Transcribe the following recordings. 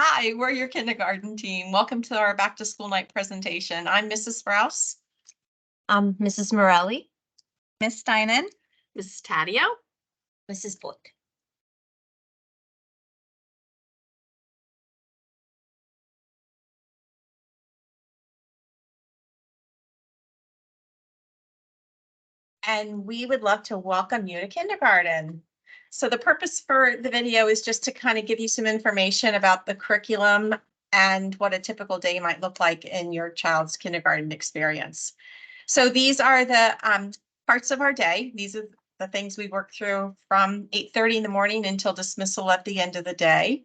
Hi, we're your kindergarten team. Welcome to our back to school night presentation. I'm Mrs. Sprouse. Mrs. Morelli. Miss Steinen. Mrs. Taddeo. Mrs. Blick. And we would love to welcome you to kindergarten. So the purpose for the video is just to kind of give you some information about the curriculum and what a typical day might look like in your child's kindergarten experience. So these are the parts of our day. These are the things we work through from 8:30 in the morning until dismissal at the end of the day.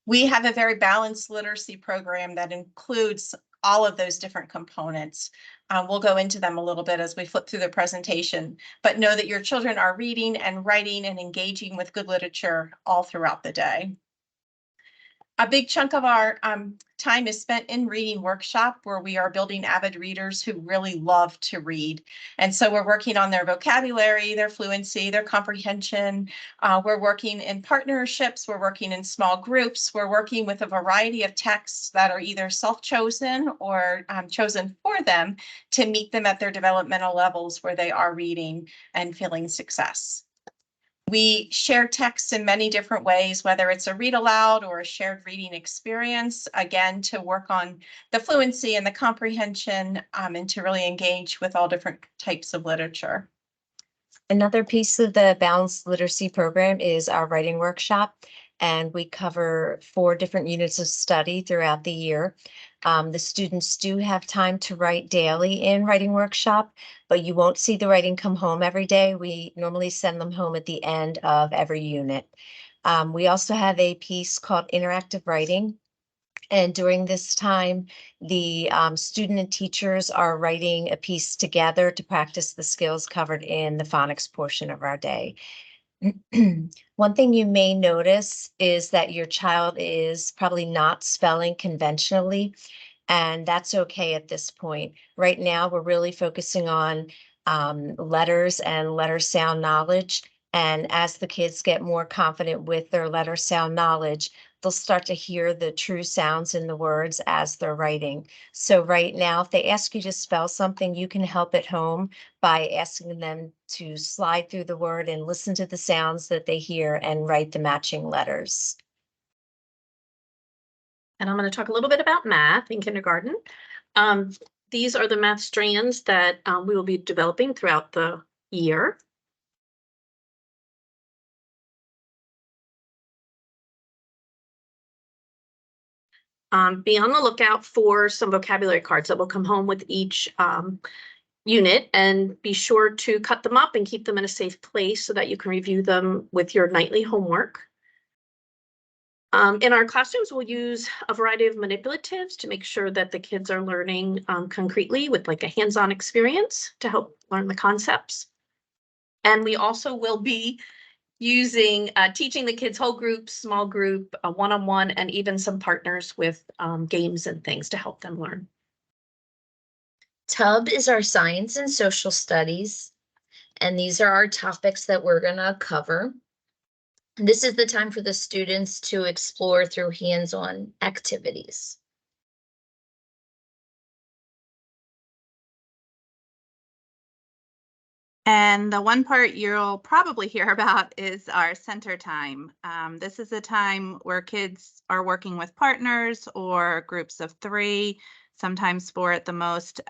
We have a very balanced literacy program that includes all of those different components. We'll go into them a little bit as we flip through the presentation, but know that your children are reading and writing and engaging with good literature all throughout the day. A big chunk of our time is spent in reading workshop, where we are building avid readers who really love to read. And so we're working on their vocabulary, their fluency, their comprehension. We're working in partnerships, we're working in small groups, we're working with a variety of texts that are either self-chosen or chosen for them to meet them at their developmental levels where they are reading and feeling success. We share texts in many different ways, whether it's a read aloud or a shared reading experience, again, to work on the fluency and the comprehension and to really engage with all different types of literature. Another piece of the balanced literacy program is our writing workshop, and we cover 4 different units of study throughout the year. The students do have time to write daily in writing workshop, but you won't see the writing come home every day. We normally send them home at the end of every unit. We also have a piece called interactive writing. And during this time, the student and teachers are writing a piece together to practice the skills covered in the phonics portion of our day. One thing you may notice is that your child is probably not spelling conventionally, and that's okay at this point. Right now, we're really focusing on letters and letter sound knowledge. And as the kids get more confident with their letter sound knowledge, they'll start to hear the true sounds in the words as they're writing. So right now, if they ask you to spell something, you can help at home by asking them to slide through the word and listen to the sounds that they hear and write the matching letters. And I'm going to talk a little bit about math in kindergarten. These are the math strands that we will be developing throughout the year. Be on the lookout for some vocabulary cards that will come home with each unit, and be sure to cut them up and keep them in a safe place so that you can review them with your nightly homework. In our classrooms, we'll use a variety of manipulatives to make sure that the kids are learning concretely with like a hands-on experience to help learn the concepts. And we also will be using teaching the kids whole group, small group, one-on-one, and even some partners with games and things to help them learn. TUB is our science and social studies, and these are our topics that we're going to cover. This is the time for the students to explore through hands-on activities. And the one part you'll probably hear about is our center time. This is a time where kids are working with partners or groups of 3, sometimes 4 at the most.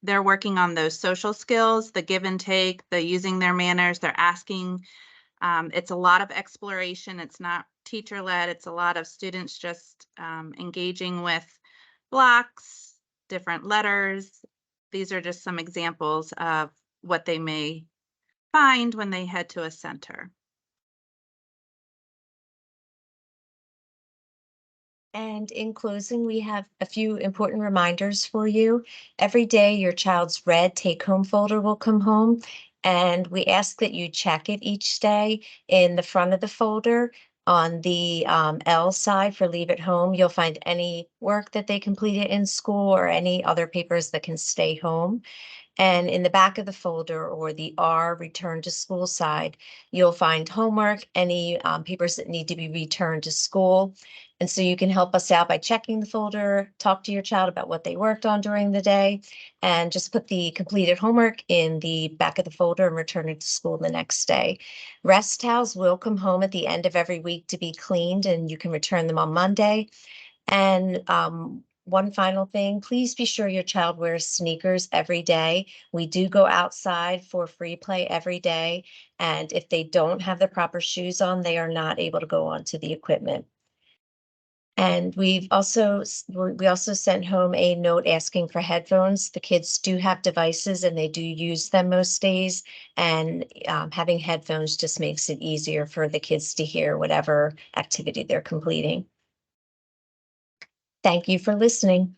They're working on those social skills, the give and take, the using their manners, they're asking. It's a lot of exploration. It's not teacher-led. It's a lot of students just engaging with blocks, different letters. These are just some examples of what they may find when they head to a center. And in closing, we have a few important reminders for you. Every day, your child's red take-home folder will come home, and we ask that you check it each day. In the front of the folder, on the L side for leave at home, you'll find any work that they completed in school or any other papers that can stay home. And in the back of the folder or the R return to school side, you'll find homework, any papers that need to be returned to school. And so you can help us out by checking the folder, talk to your child about what they worked on during the day, and just put the completed homework in the back of the folder and return it to school the next day. Rest towels will come home at the end of every week to be cleaned, and you can return them on Monday. And one final thing, please be sure your child wears sneakers every day. We do go outside for free play every day. And if they don't have the proper shoes on, they are not able to go onto the equipment. And we also sent home a note asking for headphones. The kids do have devices and they do use them most days. And having headphones just makes it easier for the kids to hear whatever activity they're completing. Thank you for listening.